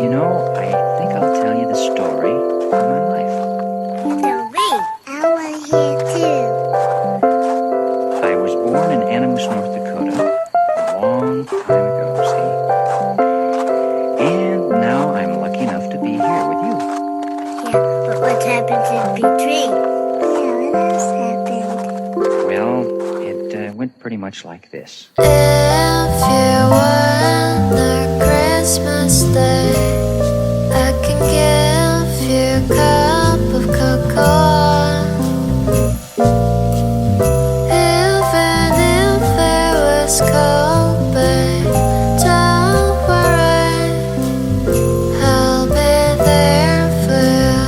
You know, I think I'll tell you the story of my life. Tell me. I want to hear too. I was born in Animus, North Dakota, a long time ago, see? And now I'm lucky enough to be here with you. Yeah, but what happened in between? Yeah, what else happened? Well, it went pretty much like this. If you want a Christmas day, I can give you a cup of cocoa. Even if it was cold, babe, don't worry, I'll be there for you.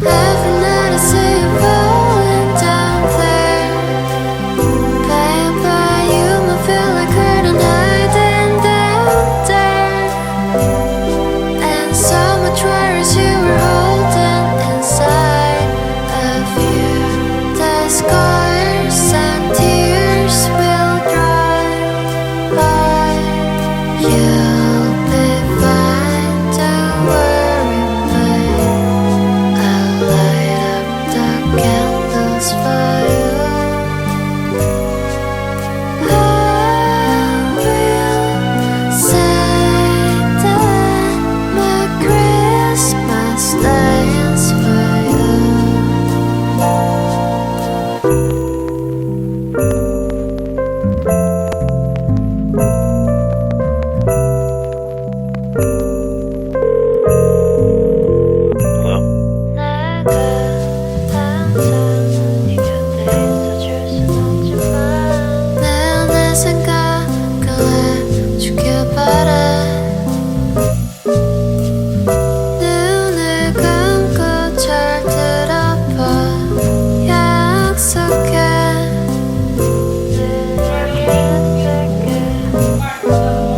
Every night I see you falling down there, baby, you might feel like curtain hiding down there, and so much worries you were holding inside of you. The scars and tears will dry by. You'll be fine, don't worry, babe. I'll light up the candles for you. I will say that my Christmas day is for you. Hello? 내가 항상 네 곁에 있어줄 순 없지만 내 안의 생각을 해주길 바래. 눈을 감고 잘 들어봐, 약속해.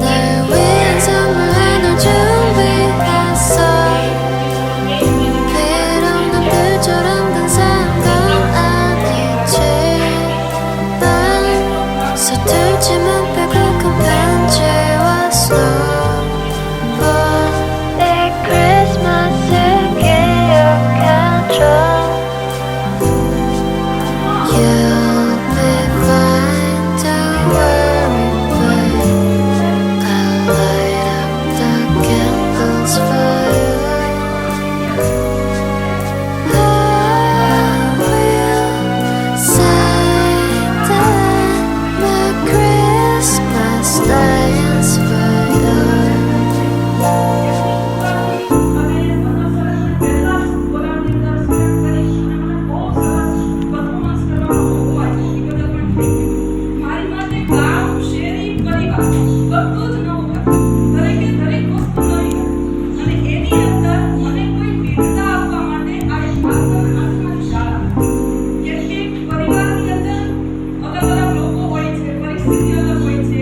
날 위한 선물 하나 준비했어. 비록 남들처럼 근사한 건 아니지만 서툴지만 빼곡한 편지와 snowball. 내 크리스마스 기억해줘. You'll be fine, don't worry, babe. I'll light up the candles for you. I will say that my Christmas day is for you. મારી માટે ગામ શેરી પરિવાર બધું જ નવું હતું. દરેકે દરેક વસ્તુ નવી હતી અને એની અંદર મને કોઈ વિરતા આપવા માટે આ એક માત્ર આસમાની શાળા હતી. કેમ કે પરિવારની અંદર અલગ અલગ લોકો હોય છે, પરિસ્થિતિ અલગ હોય છે.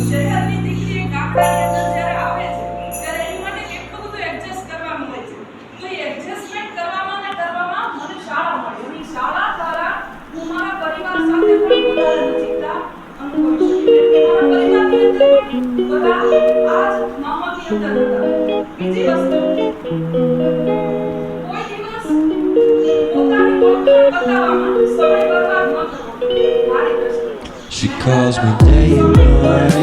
શહેરની દીકરી ગામડાની અંદર જ્યારે આવે છે ત્યારે એની માટે કેટલું બધું એડજસ્ટ કરવાનું હોય છે. તો એ એડજસ્ટમેન્ટ કરવામાં મને શાળા મળી અને શાળા દ્વારા હું મારા પરિવાર સાથે પણ વધારે નજીકતા અનુભવી શકી. મારા પરિવારની અંદર બધા આ જ માહોલની અંદર હતા. બીજી વસ્તુ, કોઈ દિવસ પોતાની ઓળખાણ બતાવવામાં સમય બરબાદ ન કરવો મારી દ્રષ્ટિએ. She calls me day and night.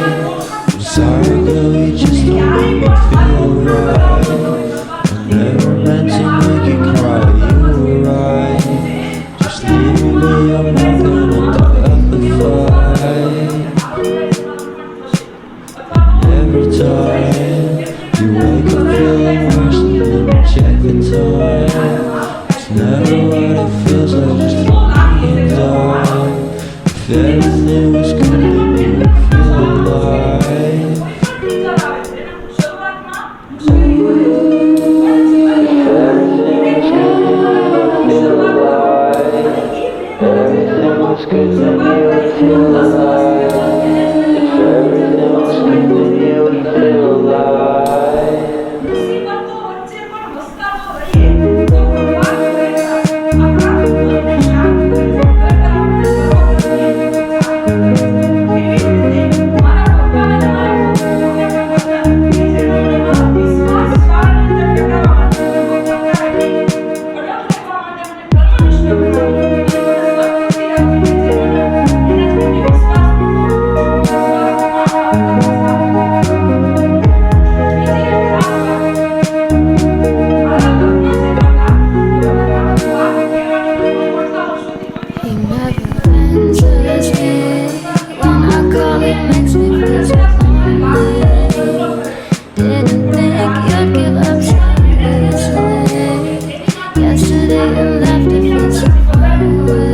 I'm sorry, girl, you just don't make me feel right. I never meant to make you cry, you were right. Just leave me, I'm not gonna die the fight. Every time you wake up feeling worse, and then you check the time. It's never what it feels like, just being done. If everything was good, then you would feel alive. શરૂઆત Didn't think you'd give up so easily. Yesterday you left, it feels so far away.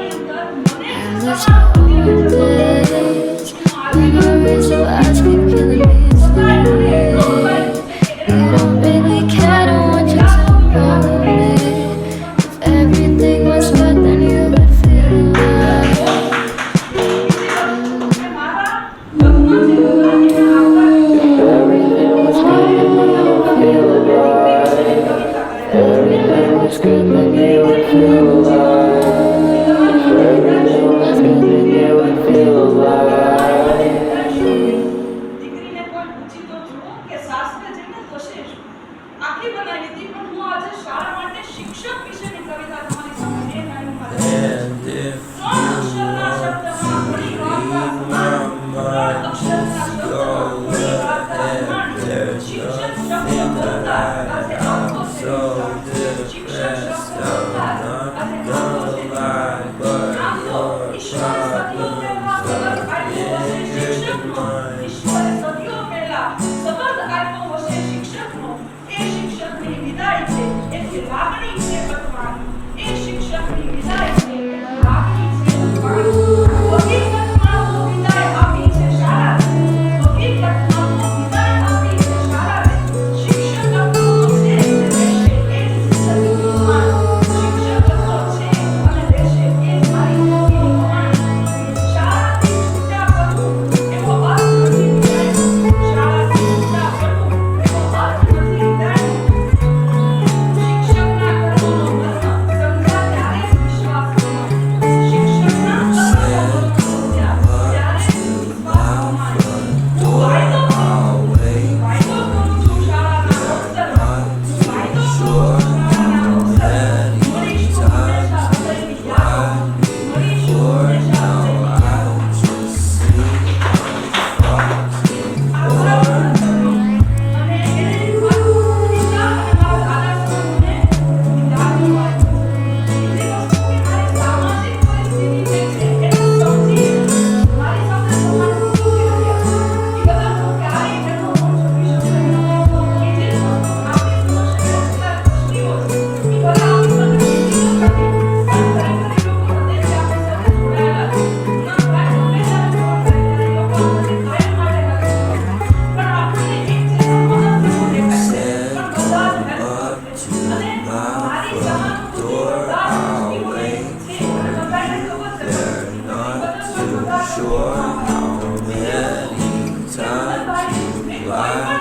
I miss my old days. Memories of us keep killing me slowly. You don't really care, don't want you to know me. If everything was good, then you would feel like everything was good, then you would feel alive. Everything was good, then you would feel alive. Everything was good, then you would feel alive. દીકરીને કોઈ પૂછી તો જુઓ કે સાસરે જઈને થશે શું. આખી બનાવી હતી પણ હું આજે શાળા માટે શિક્ષક વિશેની કવિતા તમારી સામે એ લાઈનમાં લખી છું. ત્રણ અક્ષરના શબ્દમાં ઘણી વાર્તા સમાન. ત્રણ અક્ષરના શબ્દમાં ઘણી વાર્તા સમાન. શિક્ષક શબ્દ બોલતા આજે આંખો થઈ જાય. શિક્ષક શબ્દ બોલતા આજે આંખો થઈ જાય. આમ તો ઈશ્વર સદીઓ પહેલા સબંધ આપ્યો હશે શિક્ષકનો. ઈશ્વરે સદીઓ પહેલા સંબંધ આપ્યો હશે શિક્ષકનો. એ શિક્ષકની વિદાય છે એની લાગણી છે બદવાની. એ શિક્ષકની વિદાય છે એની લાગણી છે બદવાની. હકીકતમાં તો વિદાય આપી છે શાળાએ. હકીકતમાં તો વિદાય આપી છે શાળાએ. શિક્ષક તો છે અને રહેશે એ જ સદીની કમાન. શિક્ષક તો છે અને રહેશે એ જ મારી સદીની કમાન. શાળાથી છૂટા પડવું એવો અર્થ નથી વિદાયનો. શાળાથી છૂટા પડવું એવો અર્થ નથી વિદાયનો. શિક્ષકના કર્મોનો મર્મ સમજ્યા ત્યારે જ વિશ્વાસ કમાય. શિક્ષકના કર્મોનો મર્મ સમજ્યા ત્યારે જ વિશ્વાસ કમાય. હું વાયદો કરું છું શાળાના અવસરમાં. વાયદો કરું છું શાળાના અવસરમાં. મળીશું હંમેશા હૃદયની યાદો. મળીશું હંમેશા હૃદયની યાદો. Sure how many times you lied.